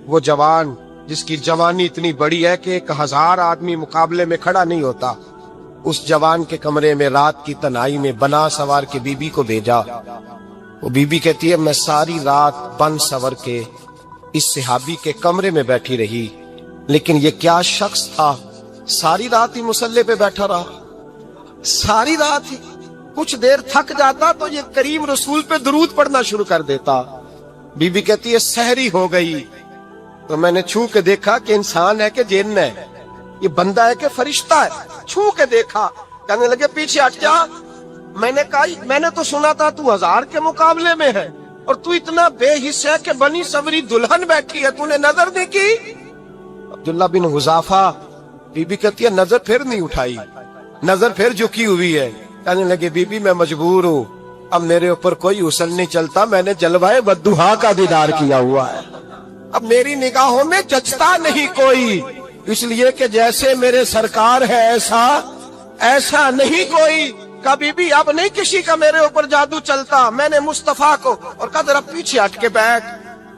وہ جوان جس کی جوانی اتنی بڑی ہے کہ 1000 آدمی مقابلے میں کھڑا نہیں ہوتا، اس جوان کے کمرے میں رات کی تنہائی میں بنا سوار کے بی بی کو بھیجا۔ وہ بی بی کہتی ہے میں ساری رات بن سور کے اس صحابی کے کمرے میں بیٹھی رہی، لیکن یہ کیا شخص تھا، ساری رات ہی مصلے پہ بیٹھا رہا، ساری رات ہی۔ کچھ دیر تھک جاتا تو یہ کریم رسول پہ درود پڑھنا شروع کر دیتا۔ بی بی کہتی ہے سحری ہو گئی تو میں نے چھو کے دیکھا کہ انسان ہے کہ جن ہے، یہ بندہ ہے کہ فرشتہ ہے، چھو کے دیکھا۔ کہنے لگے پیچھے ہٹ جا۔ میں نے کہا میں نے تو سنا تھا تو 1000 کے مقابلے میں ہے اور تو اتنا بے حس ہے کہ بنی سوری دلہن بیٹھی ہے، تو نے نظر نہیں کی؟ عبداللہ بن حذافہ، بی بی کہتی ہے نظر پھر نہیں اٹھائی، نظر پھر جھکی ہوئی ہے۔ کہنے لگے بی بی میں مجبور ہوں، اب میرے اوپر کوئی حسن نہیں چلتا، میں نے جلوہ بدوحا کا دیدار کیا ہوا ہے، اب میری نگاہوں میں جچتا نہیں کوئی، اس لیے کہ جیسے میرے سرکار ہے ایسا نہیں کوئی۔ کبھی بھی اب نہیں کسی کا میرے اوپر جادو چلتا، میں نے مصطفیٰ کو اور کہا ذرا پیچھے ہٹ کے بیٹھ،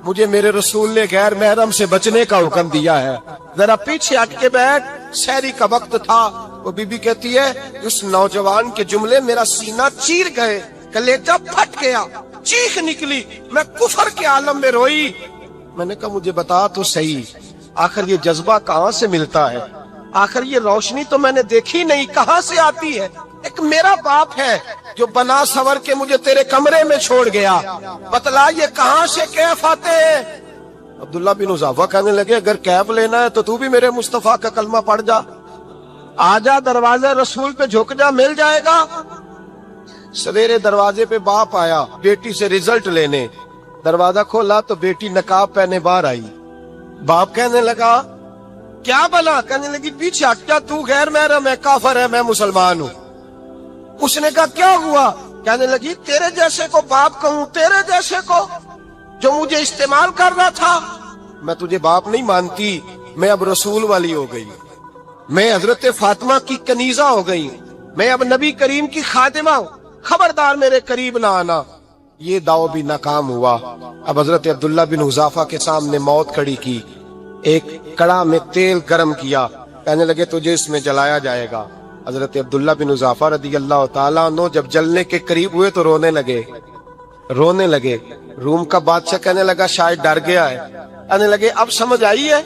مجھے میرے رسول نے غیر محرم سے بچنے کا حکم دیا ہے، ذرا پیچھے ہٹ کے بیٹھ۔ سحری کا وقت تھا۔ وہ بی بی کہتی ہے اس نوجوان کے جملے میرا سینہ چیر گئے، کلیجہ پھٹ گیا، چیخ نکلی، میں کفر کے عالم میں روئی۔ میں نے کہا مجھے بتا تو صحیح، آخر یہ جذبہ کہاں سے ملتا ہے، آخر یہ روشنی تو میں نے دیکھی نہیں، کہاں سے آتی ہے؟ ایک میرا باپ ہے جو بنا سور کے مجھے تیرے کمرے میں چھوڑ گیا، بتلا یہ کہاں سے کیف آتے ہیں؟ عبداللہ بن حذافہ کہنے لگے اگر کیف لینا ہے تو بھی میرے مصطفیٰ کا کلمہ پڑھ جا، آجا دروازے رسول پہ جھک جا، مل جائے گا۔ سویرے دروازے پہ باپ آیا بیٹی سے رزلٹ لینے، دروازہ کھولا تو بیٹی نقاب پہنے باہر آئی۔ باپ کہنے لگا کیا بنا؟ کہنے لگی پیچھے ہٹ جا، تو غیر محرم ہے، کافر ہے، میں مسلمان ہوں۔ اس نے کہا کیا ہوا؟ کہنے لگی تیرے جیسے کو باپ کہوں، تیرے جیسے کو جو مجھے استعمال کر رہا تھا، میں تجھے باپ نہیں مانتی، میں اب رسول والی ہو گئی، میں حضرت فاطمہ کی کنیزہ ہو گئی، میں اب نبی کریم کی خادمہ ہوں، خبردار میرے قریب نہ آنا۔ یہ دعو بھی ناکام ہوا۔ اب حضرت عبداللہ بن حذافہ کے سامنے موت کھڑی کی، ایک کڑا میں تیل گرم کیا، کہنے لگے تجھے اس میں جلایا جائے گا۔ حضرت عبداللہ بن حذافہ رضی اللہ تعالیٰ عنہ جب جلنے کے قریب ہوئے تو رونے لگے۔ روم کا بادشاہ کہنے لگا شاید ڈر گیا ہے، کہنے لگے اب سمجھ آئی ہے،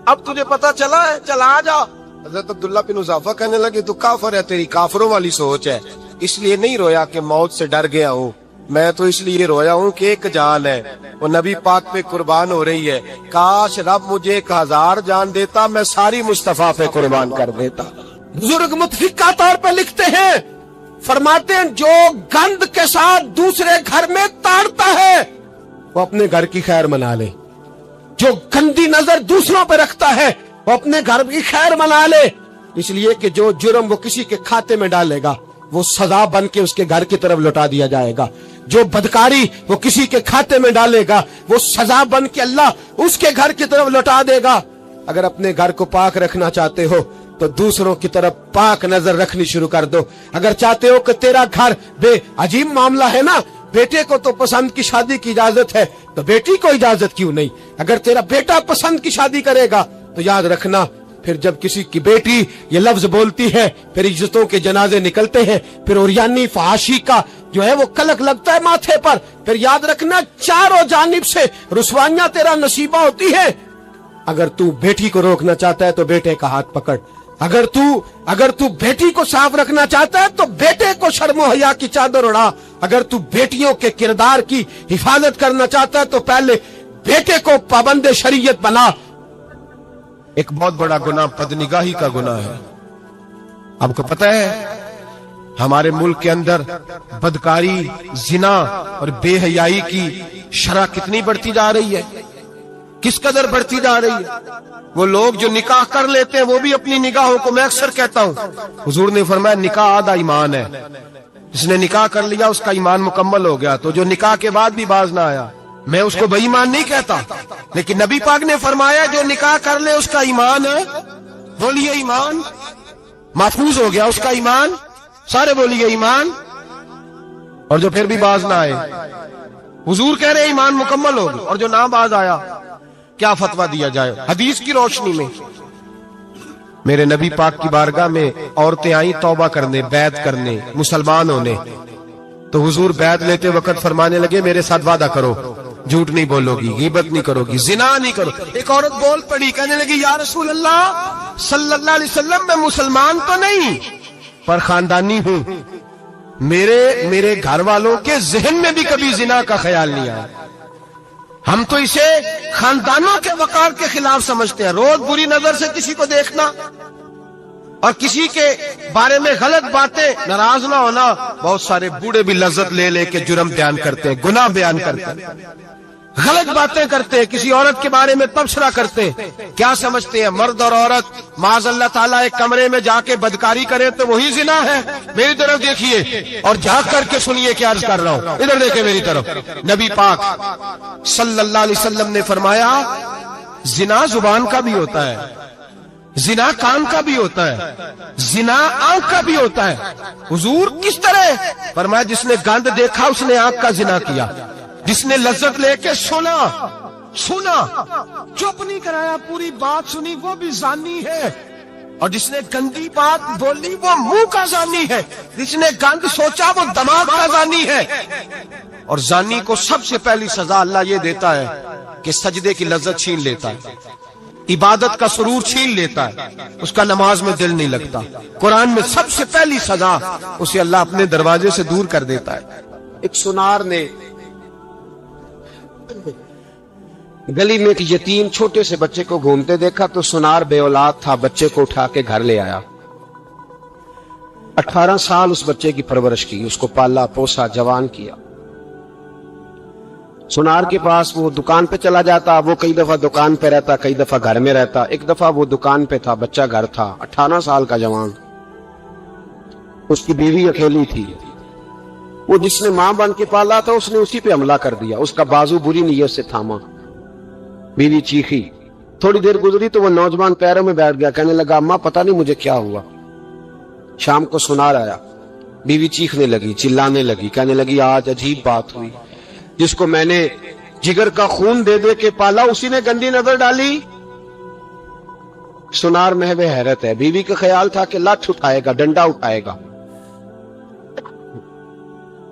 اب تجھے پتا چلا ہے، چلا آ جا۔ حضرت عبداللہ بن حذافہ کہنے لگے تو کافر ہے، تیری کافروں والی سوچ ہے، اس لیے نہیں رویا کہ موت سے ڈر گیا ہوں، میں تو اس لیے رویا ہوں کہ ایک جان ہے، وہ نبی پاک پہ قربان ہو رہی ہے، کاش رب مجھے 1000 جان دیتا، میں ساری مصطفیٰ پہ قربان کر دیتا۔ بزرگ متفقہ طور پہ لکھتے ہیں، فرماتے ہیں جو گند کے ساتھ دوسرے گھر میں تاڑتا ہے وہ اپنے گھر کی خیر منا لے، جو گندی نظر دوسروں پہ رکھتا ہے وہ اپنے گھر کی خیر منا لے، اس لیے کہ جو جرم وہ کسی کے کھاتے میں ڈالے گا وہ سزا بن کے اس کے گھر کی طرف لوٹا دیا جائے گا، جو بدکاری وہ کسی کے کھاتے میں ڈالے گا وہ سزا بن کے اللہ اس کے گھر کی طرف لوٹا دے گا۔ اگر اپنے گھر کو پاک رکھنا چاہتے ہو تو دوسروں کی طرف پاک نظر رکھنی شروع کر دو۔ اگر چاہتے ہو کہ تیرا گھر بے عجیب معاملہ ہے نا، بیٹے کو تو پسند کی شادی کی اجازت ہے تو بیٹی کو اجازت کیوں نہیں؟ اگر تیرا بیٹا پسند کی شادی کرے گا تو یاد رکھنا پھر جب کسی کی بیٹی یہ لفظ بولتی ہے پھر عزتوں کے جنازے نکلتے ہیں، پھر اوریانی فحاشی کا جو ہے وہ کلک لگتا ہے ماتھے پر، پھر یاد رکھنا چاروں جانب سے رسوائیاں تیرا نصیبہ ہوتی ہے۔ اگر تو بیٹی کو روکنا چاہتا ہے تو بیٹے کا ہاتھ پکڑ، اگر تو بیٹی کو صاف رکھنا چاہتا ہے تو بیٹے کو شرم و حیا کی چادر اڑا، اگر تو بیٹیوں کے کردار کی حفاظت کرنا چاہتا ہے تو پہلے بیٹے کو پابند شریعت بنا۔ ایک بہت بڑا گناہ بدنگاہی کا گناہ ہے۔ آپ کو پتہ ہے ہمارے ملک کے اندر بدکاری، زنا اور بے حیائی کی شرح کتنی بڑھتی جا رہی ہے، کس قدر بڑھتی جا رہی ہے۔ وہ لوگ جو نکاح کر لیتے ہیں وہ بھی اپنی نگاہوں کو، میں اکثر کہتا ہوں حضور نے فرمایا نکاح آدھا ایمان ہے، جس نے نکاح کر لیا اس کا ایمان مکمل ہو گیا، تو جو نکاح کے بعد بھی باز نہ آیا میں اس کو بے ایمان نہیں کہتا، لیکن نبی پاک نے فرمایا جو نکاح کر لے اس کا ایمان ہے، بولیے ایمان، محفوظ ہو گیا اس کا ایمان، سارے بولیے ایمان، اور جو پھر بھی باز نہ آئے حضور کہہ رہے ایمان مکمل ہو گیا، اور جو نہ باز آیا کیا فتویٰ دیا جائے حدیث کی روشنی میں؟ میرے نبی پاک کی بارگاہ میں عورتیں آئیں توبہ کرنے، بیعت کرنے، مسلمان ہونے، تو حضور بیعت لیتے وقت فرمانے لگے میرے ساتھ وعدہ کرو، جھوٹ نہیں بولو گی، غیبت نہیں کرو گی، زنا نہیں کرو۔ ایک عورت بول پڑی، کہنے لگی یا رسول اللہ صلی اللہ علیہ وسلم میں مسلمان تو نہیں پر خاندانی ہوں، میرے گھر والوں کے ذہن میں بھی کبھی زنا کا خیال نہیں آیا، ہم تو اسے خاندانوں کے وقار کے خلاف سمجھتے ہیں۔ روز بری نظر سے کسی کو دیکھنا اور کسی کے بارے میں غلط باتیں، ناراض نہ ہونا۔ بہت سارے بوڑھے بھی لذت لے لے کے جرم بیان کرتے ہیں، گناہ بیان کرتے ہیں، غلط باتیں کرتے ہیں، کسی عورت کے بارے میں تبصرہ کرتے ہیں۔ کیا سمجھتے ہیں مرد اور عورت معاذ اللہ تعالیٰ ایک کمرے میں جا کے بدکاری کرے تو وہی زنا ہے؟ میری طرف دیکھیے اور جھانک کر کے سنیے کیا عرض کر رہا ہوں، ادھر دیکھیں میری طرف۔ نبی پاک صلی اللہ علیہ وسلم نے فرمایا زنا زبان کا بھی ہوتا ہے، زنا کان کا بھی ہوتا ہے، زنا آنکھ کا بھی ہوتا ہے۔ حضور کس طرح؟ فرمایا جس نے گند دیکھا اس نے آنکھ کا زنا کیا، جس نے لذت لے کے سنا چپ نہیں کرایا، پوری بات سنی، وہ بھی زانی ہے، اور جس نے گندی بات بولی وہ منہ کا زانی ہے، جس نے گند سوچا وہ دماغ کا زانی ہے۔ اور زانی کو سب سے پہلی سزا اللہ یہ دیتا ہے کہ سجدے کی لذت چھین لیتا ہے، عبادت کا سرور چھین لیتا ہے، اس کا نماز میں دل نہیں لگتا۔ قرآن میں سب سے پہلی سزا اسے اللہ اپنے دروازے سے دور کر دیتا ہے۔ ایک سنار نے گلی میں ایک یتیم چھوٹے سے بچے کو گھومتے دیکھا تو سنار بے اولاد تھا، بچے کو اٹھا کے گھر لے آیا۔ 18 سال اس بچے کی پرورش کی، اس کو پالا پوسا، جوان کیا۔ سنار کے پاس وہ دکان پہ چلا جاتا، وہ کئی دفعہ دکان پہ رہتا، کئی دفعہ گھر میں رہتا۔ ایک دفعہ وہ دکان پہ تھا، بچہ گھر تھا، 18 سال کا جوان، اس کی بیوی اکیلی تھی۔ وہ جس نے ماں بن کے پالا تھا اس نے اسی پہ حملہ کر دیا، اس کا بازو بری نیت سے تھاما، بیوی چیخی۔ تھوڑی دیر گزری تو وہ نوجوان پیروں میں بیٹھ گیا، کہنے لگا اماں پتہ نہیں مجھے کیا ہوا۔ شام کو سنار آیا، بیوی چیخنے لگی، چلانے لگی، کہنے لگی آج عجیب بات ہوئی، جس کو میں نے جگر کا خون دے دے کے پالا اسی نے گندی نظر ڈالی۔ سنار محو حیرت ہے، بیوی کا خیال تھا کہ لاٹھ اٹھائے گا، ڈنڈا اٹھائے گا،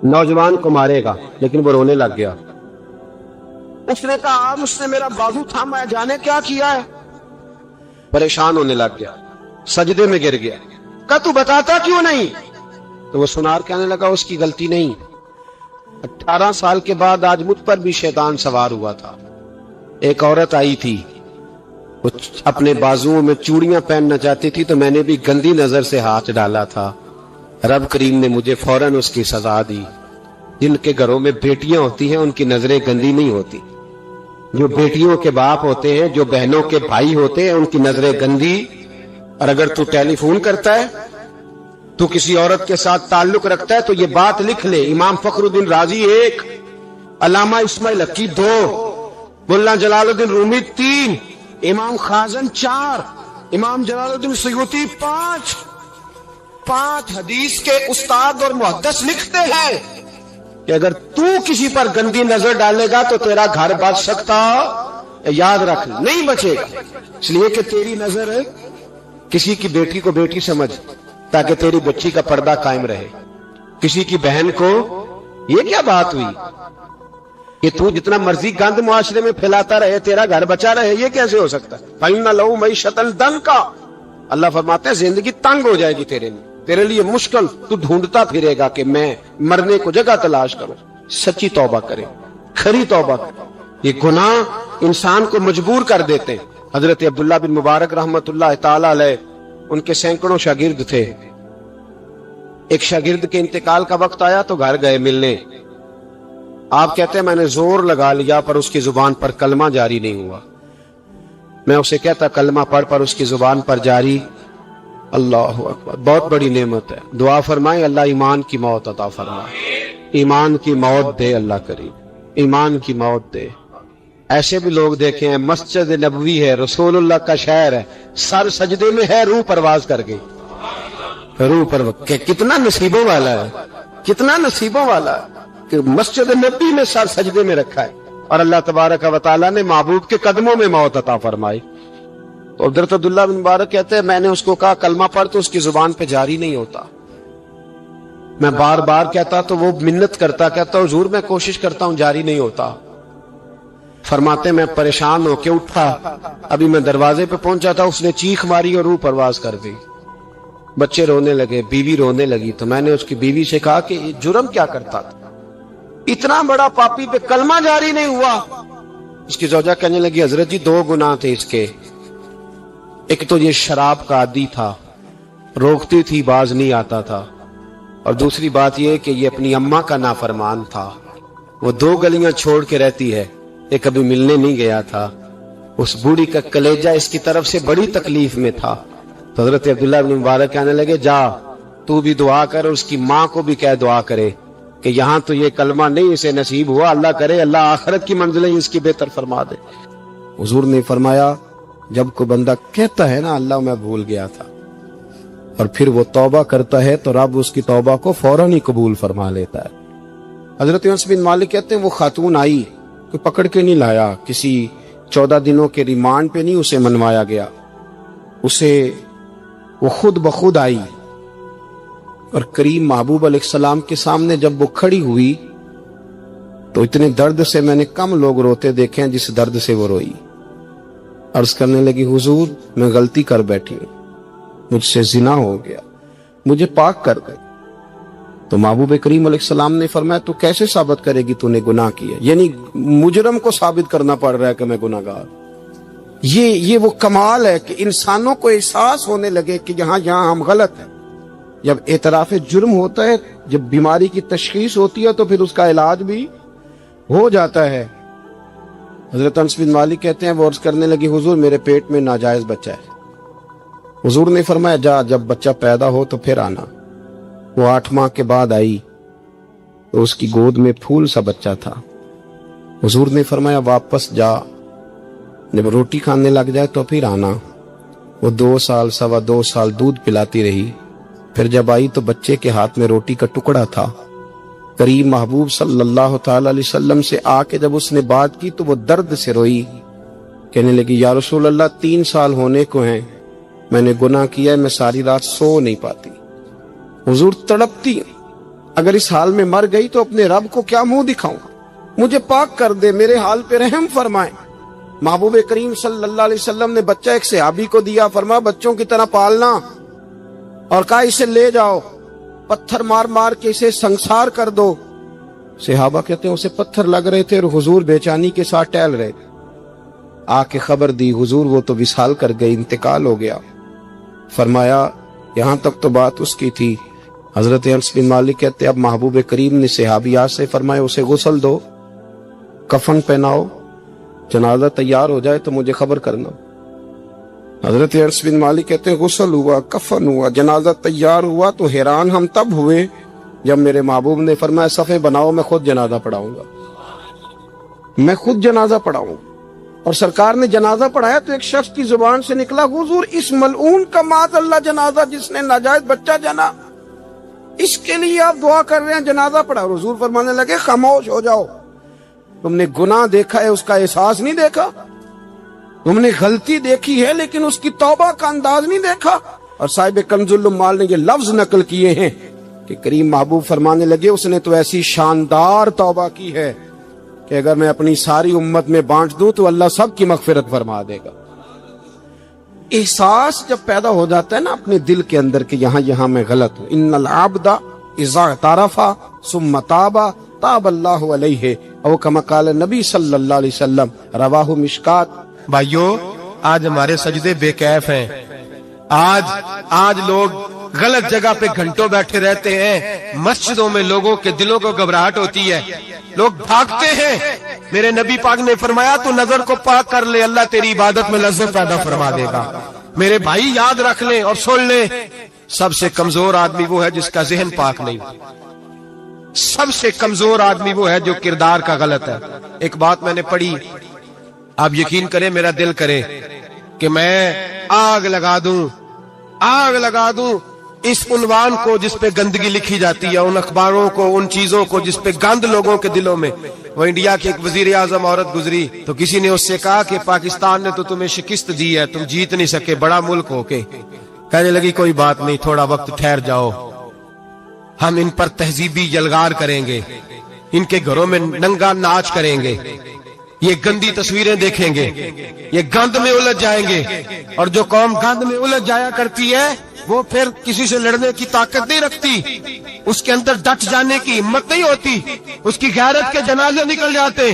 نوجوان کو مارے گا، لیکن وہ رونے لگ گیا۔ اس نے کہا آج اس نے میرا بازو تھاما ہے، جانے کیا کیا ہے۔ پریشان ہونے لگ گیا، سجدے میں گر گیا، کہا تو بتاتا کیوں نہیں؟ تو وہ سنار کہنے لگا اس کی غلطی نہیں، 18 سال کے بعد آج مجھ پر بھی شیطان سوار ہوا تھا۔ ایک عورت آئی تھی، وہ اپنے بازوؤں میں چوڑیاں پہننا چاہتی تھی تو میں نے بھی گندی نظر سے ہاتھ ڈالا تھا، رب کریم نے مجھے فوراً اس کی سزا دی۔ جن کے گھروں میں بیٹیاں ہوتی ہیں ان کی نظریں گندی نہیں ہوتی، جو بیٹیوں کے باپ ہوتے ہیں، جو بہنوں کے بھائی ہوتے ہیں، ان کی نظریں گندی۔ اور اگر تو ٹیلی فون کرتا ہے، تو کسی عورت کے ساتھ تعلق رکھتا ہے تو یہ بات لکھ لے، امام فخر الدین رازی 1، علامہ اسماعیل حقی 2، مولانا جلال الدین رومی 3، امام خازن 4، امام جلال الدین سیوطی 5 حدیث کے استاد اور محدث لکھتے ہیں کہ اگر تو کسی پر گندی نظر ڈالے گا تو تیرا گھر بچ سکتا، یاد رکھ نہیں بچے گا، اس لیے کہ تیری نظر کسی کی بیٹی کو بیٹی سمجھ تاکہ تیری بچی کا پردہ قائم رہے، کسی کی بہن کو۔ یہ کیا بات ہوئی کہ تو جتنا مرضی گند معاشرے میں پھیلاتا رہے تیرا گھر بچا رہے؟ یہ کیسے ہو سکتا ہے؟ فَإِنَّ لَهُ مَعِيشَةً ضَنْكَ، اللہ فرماتے ہیں زندگی تنگ ہو جائے گی تیرے لیے مشکل، تو ڈھونڈتا پھرے گا کہ میں مرنے کو جگہ تلاش کروں۔ سچی توبہ کرے، کھری توبہ کرے۔ یہ گناہ انسان کو مجبور کر دیتے ہیں۔ حضرت عبداللہ بن مبارک رحمت اللہ تعالی علیہ، ان کے سینکڑوں شاگرد تھے، ایک شاگرد کے انتقال کا وقت آیا تو گھر گئے ملنے۔ آپ کہتے ہیں میں نے زور لگا لیا پر اس کی زبان پر کلمہ جاری نہیں ہوا۔ میں اسے کہتا کلمہ پڑھ پر اس کی زبان پر جاری۔ اللہ اکبر، بہت بڑی نعمت ہے۔ دعا فرمائیں اللہ ایمان کی موت عطا فرمائے، ایمان کی موت دے اللہ کریم، ایمان کی موت دے۔ ایسے بھی لوگ دیکھے ہیں، مسجد نبوی ہے، رسول اللہ کا شہر ہے، سر سجدے میں ہے، روح پرواز کر گئی، روح پرواز۔ کتنا نصیبوں والا ہے، کتنا نصیبوں والا ہے کہ مسجد نبوی میں سر سجدے میں رکھا ہے۔ اور اللہ تبارک و تعالیٰ نے محبوب کے قدموں میں موت عطا فرمائی. تو حضرت عبداللہ بن مبارک کہتے ہیں میں نے اس کو کہا کلمہ پڑھ تو اس کی زبان پہ جاری نہیں ہوتا. میں بار بار کہتا تو وہ منت کرتا, کہتا حضور میں کوشش کرتا ہوں جاری نہیں ہوتا. فرماتے میں پریشان ہو کے اٹھا, ابھی میں دروازے پہ پہنچا تھا, اس نے چیخ ماری اور روح پرواز کر دی. بچے رونے لگے, بیوی رونے لگی. تو میں نے اس کی بیوی سے کہا کہ یہ جرم کیا کرتا تھا, اتنا بڑا پاپی پہ کلمہ جاری نہیں ہوا. اس کی زوجہ کہنے لگی حضرت جی 2 گناہ تھے اس کے. ایک تو یہ شراب کا عادی تھا, روکتی تھی باز نہیں آتا تھا, اور دوسری بات یہ کہ یہ اپنی اماں کا نافرمان تھا. وہ 2 گلیاں چھوڑ کے رہتی ہے, یہ کبھی ملنے نہیں گیا تھا. اس بوڑھی کا کلیجہ اس کی طرف سے بڑی تکلیف میں تھا. تو حضرت عبداللہ بن مبارک کہنے لگے جا تو بھی دعا کر, اور اس کی ماں کو بھی کہہ دعا کرے کہ یہاں تو یہ کلمہ نہیں اسے نصیب ہوا, اللہ کرے اللہ آخرت کی منزلیں اس کی بہتر فرما دے. حضور نے فرمایا جب کوئی بندہ کہتا ہے نا اللہ میں بھول گیا تھا, اور پھر وہ توبہ کرتا ہے تو رب اس کی توبہ کو فوراً ہی قبول فرما لیتا ہے. حضرت انس بن مالک کہتے ہیں وہ خاتون آئی, کوئی پکڑ کے نہیں لایا, کسی 14 دنوں کے ریمانڈ پہ نہیں اسے منوایا گیا, اسے وہ خود بخود آئی. اور کریم محبوب علیہ السلام کے سامنے جب وہ کھڑی ہوئی تو اتنے درد سے میں نے کم لوگ روتے دیکھے ہیں جس درد سے وہ روئی. عرض کرنے لگی حضور میں غلطی کر بیٹھی ہوں, مجھ سے زنا ہو گیا, مجھے پاک کر دے. تو محبوب کریم علیہ السلام نے فرمایا تو کیسے ثابت کرے گی تو نے گناہ کیا, یعنی مجرم کو ثابت کرنا پڑ رہا ہے کہ میں گناہگار. یہ وہ کمال ہے کہ انسانوں کو احساس ہونے لگے کہ یہاں ہم غلط ہیں. جب اعتراف جرم ہوتا ہے, جب بیماری کی تشخیص ہوتی ہے تو پھر اس کا علاج بھی ہو جاتا ہے. حضرت انس بن مالک کہتے ہیں وہ عرض کرنے لگی حضور میرے پیٹ میں ناجائز بچہ ہے. حضور نے فرمایا جا جب بچہ پیدا ہو تو پھر آنا. وہ 8 ماہ کے بعد آئی تو اس کی گود میں پھول سا بچہ تھا. حضور نے فرمایا واپس جا, جب روٹی کھانے لگ جائے تو پھر آنا. وہ 2 سال 2.25 سال دودھ پلاتی رہی. پھر جب آئی تو بچے کے ہاتھ میں روٹی کا ٹکڑا تھا. کریم محبوب صلی اللہ تعالی علیہ وسلم سے آ کے جب اس نے بات کی تو وہ درد سے روئی, کہنے لگی یا رسول اللہ 3 سال ہونے کو ہیں, میں نے گناہ کیا ہے, میں ساری رات سو نہیں پاتی. حضور تڑپتی, اگر اس حال میں مر گئی تو اپنے رب کو کیا منہ دکھاؤں, مجھے پاک کر دے, میرے حال پہ رحم فرمائے. محبوب کریم صلی اللہ علیہ وسلم نے بچہ ایک صحابی کو دیا, فرمایا بچوں کی طرح پالنا, اور کہا اسے لے جاؤ, پتھر مار مار کے اسے سنسار کر دو. صحابہ کہتے ہیں اسے پتھر لگ رہے تھے اور حضور بے چینی کے ساتھ ٹہل رہے. آ کے خبر دی حضور وہ تو وصال کر گئی, انتقال ہو گیا. فرمایا یہاں تک تو بات اس کی تھی. حضرت انس بن مالک کہتے اب محبوب کریم نے صحابیات سے فرمایا اسے غسل دو, کفن پہناؤ, جنازہ تیار ہو جائے تو مجھے خبر کرنا. حضرت انس بن مالک کہتے ہیں غسل ہوا, کفن ہوا, جنازہ تیار ہوا تو حیران ہم تب ہوئے جب میرے محبوب نے فرمایا صفے بناؤ, میں خود جنازہ پڑھاؤں گا, میں خود جنازہ پڑھاؤں. اور سرکار نے جنازہ پڑھایا تو ایک شخص کی زبان سے نکلا حضور اس ملعون کا معاذ اللہ جنازہ جس نے ناجائز بچہ جنا, اس کے لیے آپ دعا کر رہے ہیں, جنازہ پڑھا. حضور فرمانے لگے خاموش ہو جاؤ, تم نے گناہ دیکھا ہے اس کا احساس نہیں دیکھا, تم نے غلطی دیکھی ہے لیکن اس کی توبہ کا انداز نہیں دیکھا. اور صاحب کنز العمال نے یہ لفظ نقل کیے ہیں کہ کریم محبوب فرمانے لگے اس نے تو ایسی شاندار توبہ کی ہے کہ اگر میں اپنی ساری امت میں بانٹ دوں تو اللہ سب کی مغفرت فرما دے گا. احساس جب پیدا ہو جاتا ہے نا اپنے دل کے اندر کہ یہاں میں غلط ہوں. ان العبد اذا اعترف ثم تاب تاب اللہ علیہ او کما قال نبی صلی اللہ علیہ وسلم, رواہ مشکات. بھائیو آج ہمارے سجدے بے کیف ہیں, آج لوگ غلط جگہ پہ گھنٹوں بیٹھے رہتے ہیں. مسجدوں میں لوگوں کے دلوں کو گھبراہٹ ہوتی ہے, لوگ بھاگتے ہیں. میرے نبی پاک نے فرمایا تو نظر کو پاک کر لے, اللہ تیری عبادت میں لذت پیدا فرما دے گا. میرے بھائی یاد رکھ لیں اور سن لیں, سب سے کمزور آدمی وہ ہے جس کا ذہن پاک نہیں. سب سے کمزور آدمی وہ ہے جو کردار کا غلط ہے. ایک بات میں نے پڑھی, آپ یقین کریں میرا دل کرے کہ میں آگ لگا دوں. اس عنوان کو جس پہ گندگی لکھی جاتی ہے، ان اخباروں کو، ان چیزوں کو جس پہ گند لوگوں کے دلوں میں. وہ انڈیا کی ایک وزیر اعظم عورت گزری تو کسی نے اس سے کہا کہ پاکستان نے تو تمہیں شکست دی ہے، تم جیت نہیں سکے بڑا ملک ہو کے. کہنے لگی کوئی بات نہیں، تھوڑا وقت ٹھہر جاؤ، ہم ان پر تہذیبی یلغار کریں گے، ان کے گھروں میں ننگا ناچ کریں گے، یہ گندی تصویریں دیکھیں گے، یہ گند میں الجھ جائیں گے. اور جو قوم گند میں الجھ جایا کرتی ہے وہ پھر کسی سے لڑنے کی طاقت نہیں رکھتی، اس کے اندر ڈٹ جانے کی ہمت نہیں ہوتی، اس کی غیرت کے جنازے نکل جاتے.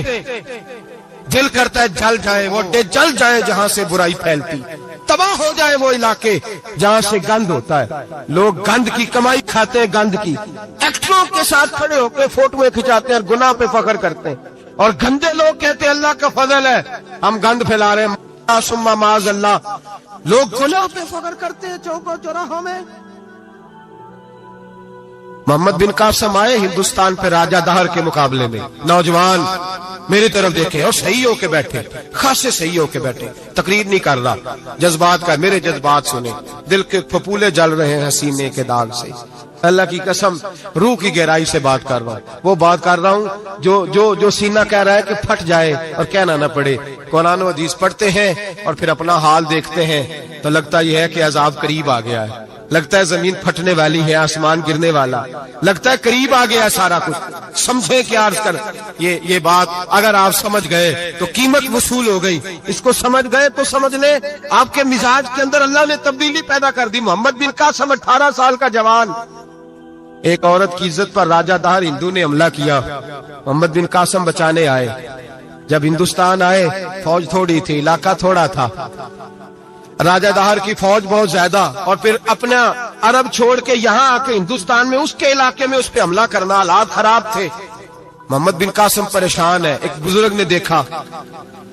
دل کرتا ہے جل جائے وہ جل جائے جہاں سے برائی پھیلتی، تباہ ہو جائے وہ علاقے جہاں سے گند ہوتا ہے. لوگ گند کی کمائی کھاتے ہیں، گند کی. ایکٹروں کے ساتھ کھڑے ہو کے فوٹویں کھچاتے ہیں اور گناہ پہ فخر کرتے ہیں، اور گندے لوگ کہتے ہیں اللہ کا فضل ہے ہم گند پھیلا رہے ہیں. ثم معاذ اللہ، لوگ گناہ پہ فخر کرتے ہیں چوکوں چوراہوں میں. محمد بن قاسم آئے ہندوستان پہ راجہ دہر کے مقابلے میں، نوجوان میری طرف دیکھیں اور صحیح ہو کے بیٹھے، خاصے صحیح ہو کے بیٹھے، تقریر نہیں کر رہا، جذبات کا، میرے جذبات سنیں، دل کے پھپولے جل رہے ہیں سینے کے داغ سے. اللہ کی قسم روح کی گہرائی سے بات کر رہا ہوں، وہ بات کر رہا ہوں جو سینہ کہہ رہا ہے کہ پھٹ جائے اور کہنا نہ پڑے. قرآن و حدیث پڑھتے ہیں اور پھر اپنا حال دیکھتے ہیں تو لگتا یہ ہے کہ عذاب قریب آ گیا ہے، لگتا ہے زمین پھٹنے والی ہے، آسمان گرنے والا، لگتا ہے قریب آ گیا سارا کچھ. سمجھے کیا عرض کر یہ بات اگر آپ سمجھ گئے تو قیمت وصول ہو گئی. اس کو سمجھ گئے تو سمجھ لیں آپ کے مزاج کے اندر اللہ نے تبدیلی پیدا کر دی. محمد بن قاسم 18 سال کا جوان، ایک عورت کی عزت پر راجہ دہر ہندو نے حملہ کیا، محمد بن قاسم بچانے آئے. جب ہندوستان آئے فوج تھوڑی تھی، علاقہ تھوڑا تھا، راجہ دہر کی فوج بہت زیادہ، اور پھر اپنا عرب چھوڑ کے یہاں آ کے ہندوستان میں اس کے علاقے میں اس پہ حملہ کرنا، حالات خراب تھے. محمد بن قاسم پریشان ہے. ایک بزرگ نے دیکھا،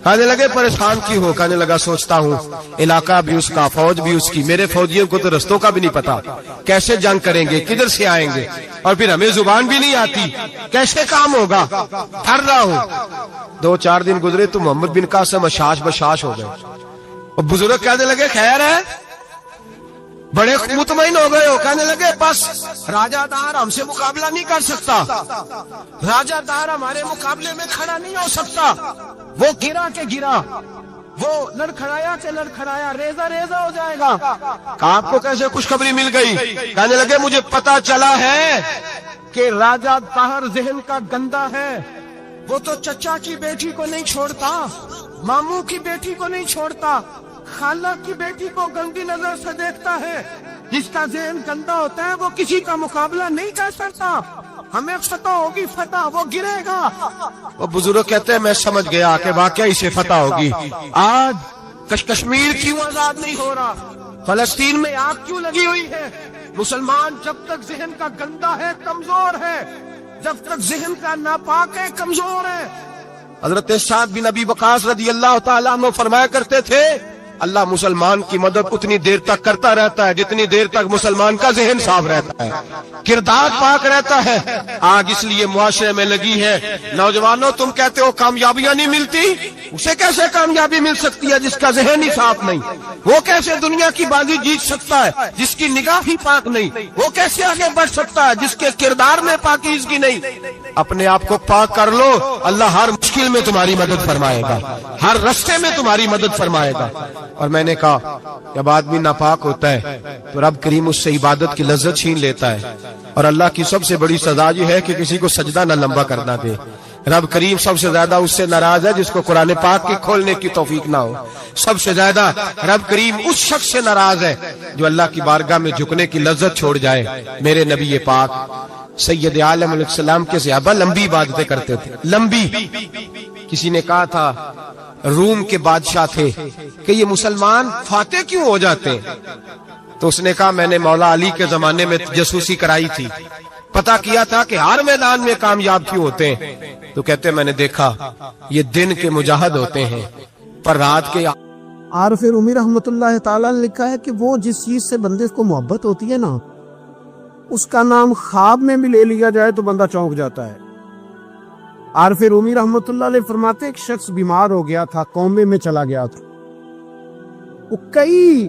کہنے لگے پریشان کیوں ہو؟ کہنے لگا سوچتا ہوں علاقہ بھی اس کا، فوج بھی اس کی، میرے فوجیوں کو تو رستوں کا بھی نہیں پتا، کیسے جنگ کریں گے، کدھر سے آئیں گے، اور پھر ہمیں زبان بھی نہیں آتی، کیسے کام ہوگا، ڈر رہا ہوں. 2-4 دن گزرے تو محمد بن قاسم اشاش بشاش ہو گئے. اور بزرگ کہنے لگے خیر ہے، بڑے مطمئن ہو گئے ہو. کہنے لگے بس راجہ دہر ہم سے مقابلہ نہیں کر سکتا، راجہ دہر ہمارے مقابلے میں کھڑا نہیں ہو سکتا. وہ گرا کے گرا، وہ لڑکھڑایا کے لڑکھڑایا، ریزہ ریزہ ہو جائے گا. آپ کو کیسے خوشخبری مل گئی؟ کہنے لگے مجھے پتا چلا ہے کہ راجہ دہر ذہن کا گندا ہے، وہ تو چچا کی بیٹی کو نہیں چھوڑتا، ماموں کی بیٹی کو نہیں چھوڑتا، خالہ کی بیٹی کو گندی نظر سے دیکھتا ہے. جس کا ذہن گندا ہوتا ہے وہ کسی کا مقابلہ نہیں کر سکتا. ہمیں فتح ہوگی، فتح، وہ گرے گا. وہ بزرگ کہتے ہیں میں سمجھ گیا کہ واقعی سے فتح ہوگی. آج کشمیر کیوں آزاد نہیں ہو رہا، فلسطین میں آگ کیوں لگی ہوئی ہے؟ مسلمان جب تک ذہن کا گندا ہے کمزور ہے، جب تک ذہن کا ناپاک ہے کمزور ہے. حضرت سعد بن ابی وقاص رضی اللہ تعالیٰ عنہ فرمایا کرتے تھے اللہ مسلمان کی مدد اتنی دیر تک کرتا رہتا ہے جتنی دیر تک مسلمان کا ذہن صاف رہتا ہے، کردار پاک رہتا ہے. آج اس لیے معاشرے میں لگی ہے. نوجوانوں تم کہتے ہو کامیابیاں نہیں ملتی، اسے کیسے کامیابی مل سکتی ہے جس کا ذہن ہی صاف نہیں؟ وہ کیسے دنیا کی بازی جیت سکتا ہے جس کی نگاہ ہی پاک نہیں؟ وہ کیسے آگے بڑھ سکتا ہے جس کے کردار میں پاکیزگی نہیں؟ اپنے آپ کو پاک کر لو، اللہ ہر مشکل میں تمہاری مدد فرمائے گا، ہر رستے میں تمہاری مدد فرمائے گا. اور میں نے کہا جب آدمی ناپاک ہوتا ہے تو رب کریم اس سے عبادت کی لذت چھین لیتا ہے. اور اللہ کی سب سے بڑی سزا یہ ہے کہ کسی کو سجدہ نہ لمبا کرنا دے. رب کریم سب سے زیادہ اس سے ناراض ہے جس کو قرآن پاک کے کھولنے کی توفیق نہ ہو. سب سے زیادہ رب کریم اس شخص سے ناراض ہے جو اللہ کی بارگاہ میں جھکنے کی لذت چھوڑ جائے. میرے نبی پاک سید عالم علیہ السلام کے صحابہ لمبی عبادتیں کرتے تھے، لمبی. کسی نے کہا تھا روم کے بادشاہ تھے کہ یہ مسلمان فاتح کیوں ہو جاتے ہیں؟ تو اس نے کہا میں نے مولا علی کے زمانے میں جاسوسی کرائی تھی، پتا کیا تھا کہ ہر میدان میں کامیاب کیوں ہوتے ہیں. تو کہتے میں نے دیکھا یہ دن کے مجاہد ہوتے ہیں پر رات کے. عارف رومی رحمۃ اللہ تعالیٰ نے لکھا ہے کہ وہ جس چیز سے بندے کو محبت ہوتی ہے نا، اس کا نام خواب میں بھی لے لیا جائے تو بندہ چونک جاتا ہے. عارف رومی رحمۃ اللہ علیہ فرماتے ایک شخص بیمار ہو گیا تھا، کومے میں چلا گیا تھا. وہ کئی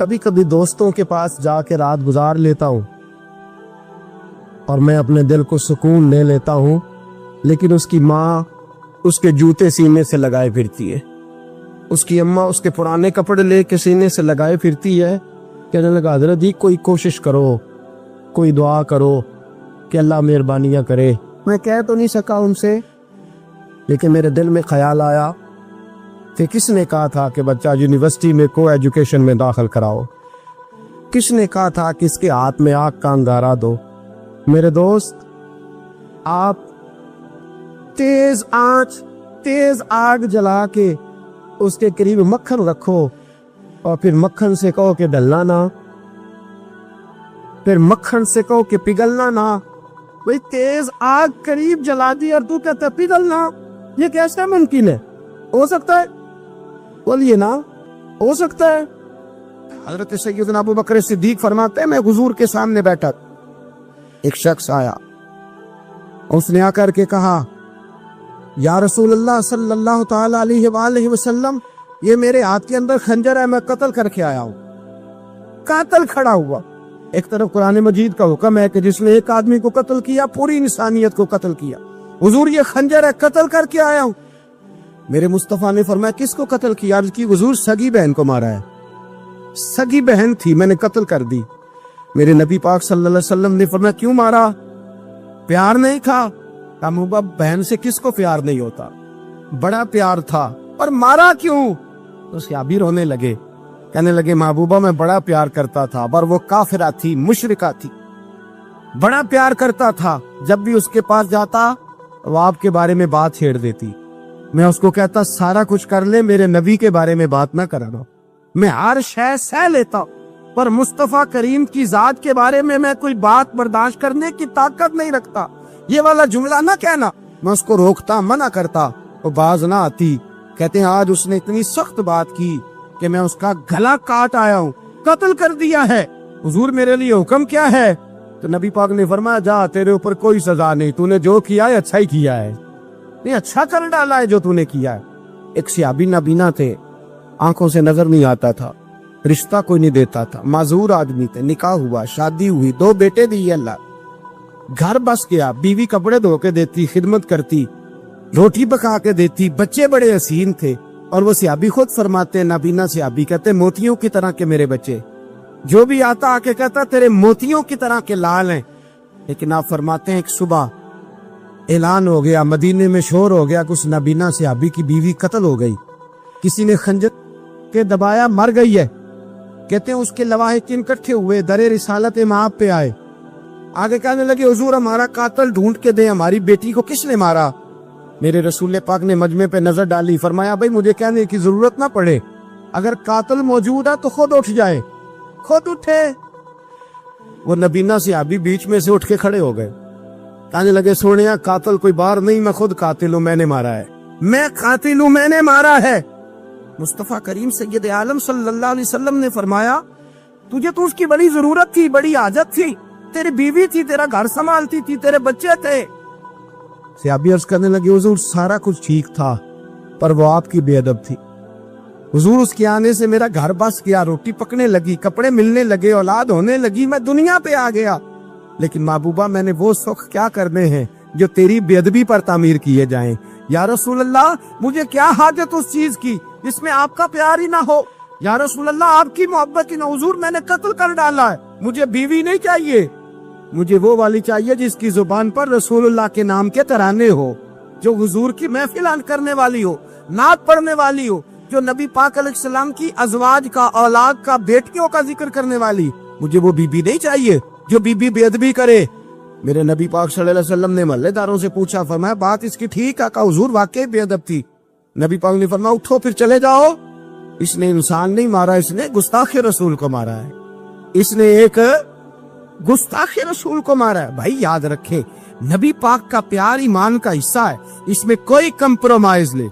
کبھی کبھی دوستوں کے پاس جا کے رات گزار لیتا ہوں اور میں اپنے دل کو سکون لے لیتا ہوں، لیکن اس کی ماں اس کے جوتے سینے سے لگائے پھرتی ہے، اس کی اماں اس کے پرانے کپڑے لے کے سینے سے لگائے پھرتی ہے۔ کہنے لگا حضرت جی کوئی کوشش کرو، کوئی دعا کرو کہ اللہ مہربانیاں کرے۔ میں کہہ تو نہیں سکا ان سے، لیکن میرے دل میں خیال آیا کہ کس نے کہا تھا کہ بچہ یونیورسٹی میں کو ایجوکیشن میں داخل کراؤ، کس نے کہا تھا کہ اس کے ہاتھ میں آگ کا انگارہ دو۔ میرے دوست، آپ تیز آنچ، تیز آگ جلا کے اس کے قریب مکھن رکھو اور پھر مکھن سے کہو کہ ڈلنا نہ، پھر مکھن سے کہو کہ پگھلنا نہ۔ بھئی تیز آگ قریب جلا دی اور تو کہتا ہے پگھلنا، یہ کیسا ممکن ہے؟ ہو سکتا ہے؟ بولیے نا، ہو سکتا ہے؟ حضرت سیدنا ابو بکر صدیق فرماتے ہیں میں حضور کے سامنے بیٹھا، ایک شخص آیا، اس نے آ کر کے کہا یا رسول اللہ صلی اللہ تعالی علیہ وآلہ وسلم، یہ میرے ہاتھ کے اندر خنجر ہے، میں قتل کر کے آیا ہوں۔ قاتل کھڑا ہوا، ایک طرف قرآن مجید کا حکم ہے کہ جس نے ایک آدمی کو قتل کیا پوری انسانیت کو قتل کیا، حضور یہ خنجر ہے، قتل کر کے آیا ہوں۔ میرے مصطفیٰ نے فرمایا کس کو قتل کیا؟ عرض کی حضور سگی بہن کو مارا ہے، سگی بہن تھی، میں نے قتل کر دی۔ میرے نبی پاک صلی اللہ علیہ وسلم نے فرمایا کیوں مارا؟ پیار نہیں تھا؟ محبوبہ بہن سے کس کو پیار نہیں ہوتا، بڑا پیار تھا، اور مارا کیوں؟ تو صحابی رونے لگے، کہنے لگے محبوبہ میں بڑا پیار کرتا تھا، پر وہ کافرہ تھی، مشرکہ تھی، بڑا پیار کرتا تھا، جب بھی اس کے پاس جاتا وہ آپ کے بارے میں بات چھیڑ دیتی، میں اس کو کہتا سارا کچھ کر لے میرے نبی کے بارے میں بات نہ کرانا، میں ہر شے سہ لیتا، پر مصطفیٰ کریم کی ذات کے بارے میں کوئی بات برداشت کرنے کی طاقت نہیں رکھتا، یہ والا جملہ نہ کہنا۔ میں اس کو روکتا، منع کرتا، وہ باز نہ آتی۔ کہتے ہیں آج اس نے اتنی سخت بات کی کہ میں اس کا گلا کاٹ آیا ہوں، قتل کر دیا ہے۔ حضور میرے لیے حکم کیا ہے؟ تو نبی پاک نے فرمایا جا، تیرے اوپر کوئی سزا نہیں، تو نے جو کیا ہے اچھا ہی کیا ہے، نہیں اچھا کر ڈالا ہے جو تو نے کیا ہے۔ ایک صحابی نابینا تھے، آنکھوں سے نظر نہیں آتا تھا، رشتہ کوئی نہیں دیتا تھا، معذور آدمی تھے، نکاح ہوا، شادی ہوئی، 2 بیٹے دیے اللہ، گھر بس گیا، بیوی کپڑے دھو کے دیتی، خدمت کرتی، روٹی پکا کے دیتی، بچے بڑے حسین تھے، اور وہ صحابی خود فرماتے ہیں، نابینا صحابی کہتے موتیوں کی طرح کے میرے بچے، جو بھی آتا آ کے کہتا تیرے موتیوں کی طرح کے لال ہیں۔ لیکن آپ فرماتے ہیں ایک صبح اعلان ہو گیا، مدینے میں شور ہو گیا کہ اس نابینا صحابی کی بیوی قتل ہو گئی، کسی نے خنجر کے دبایا، مر گئی ہے۔ کہتے ہیں اس کے لواحقین اکٹھے ہوئے، در رسالت امام پہ آئے، آگے کہنے لگے حضور ہمارا قاتل ڈھونڈ کے دیں، ہماری بیٹی کو کس نے مارا؟ میرے رسول پاک نے مجمع پہ نظر ڈالی، فرمایا بھائی مجھے کہنے کی ضرورت نہ پڑے، اگر قاتل موجود ہے تو خود اٹھ جائے۔ خود اٹھے، وہ نبینا صحابی بیچ میں سے اٹھ کے کھڑے ہو گئے، کہنے لگے سونیا قاتل کوئی باہر نہیں، میں خود قاتل ہوں، میں نے مارا ہے، میں قاتل ہوں، میں نے مارا ہے۔ مصطفیٰ کریم سید عالم صلی اللہ علیہ وسلم نے فرمایا تجھے تو اس کی بڑی ضرورت تھی، بڑی حاجت تھی، تیری بیوی تھی، تیرا گھر سنبھالتی تھی، تیرے بچے تھے۔ صحابی عرض کرنے لگے حضور سارا کچھ ٹھیک تھا، پر وہ آپ کی بے ادب تھی، حضور اس کے آنے سے میرا گھر بس گیا، روٹی پکنے لگی، کپڑے ملنے لگے، اولاد ہونے لگی، میں دنیا پہ آ گیا، لیکن محبوبہ میں نے وہ سخ کیا کرنے ہیں جو تیری بے ادبی پر تعمیر کیے جائیں۔ یا رسول اللہ مجھے کیا حاجت اس چیز کی جس میں آپ کا پیار ہی نہ ہو، یا رسول اللہ آپ کی محبت ہی نہ، حضور میں نے قتل کر ڈالا ہے، مجھے بیوی نہیں چاہیے، مجھے وہ والی چاہیے جس کی زبان پر رسول اللہ کے نام کے ترانے ہو، جو حضور کی محفل کرنے والی ہو، نعت پڑھنے والی ہو، جو نبی پاک علیہ السلام کی ازواج کا، اولاد کا، بیٹیوں کا ذکر کرنے والی۔ مجھے وہ بیوی نہیں چاہیے جو بیوی بے ادبی کرے۔ میرے نبی پاک صلی اللہ علیہ وسلم نے محلے داروں سے پوچھا، فرمایا بات اس کی ٹھیک ہے؟ کہا حضور واقعی بے ادب تھی۔ نبی پاک نے فرمایا اٹھو پھر چلے جاؤ، اس نے انسان نہیں مارا، اس نے گستاخ رسول کو مارا ہے، اس نے ایک گستاخ رسول کو مارا ہے۔ بھائی یاد رکھیں نبی پاک کا پیار ایمان کا حصہ ہے، اس میں کوئی کمپرومائز نہیں۔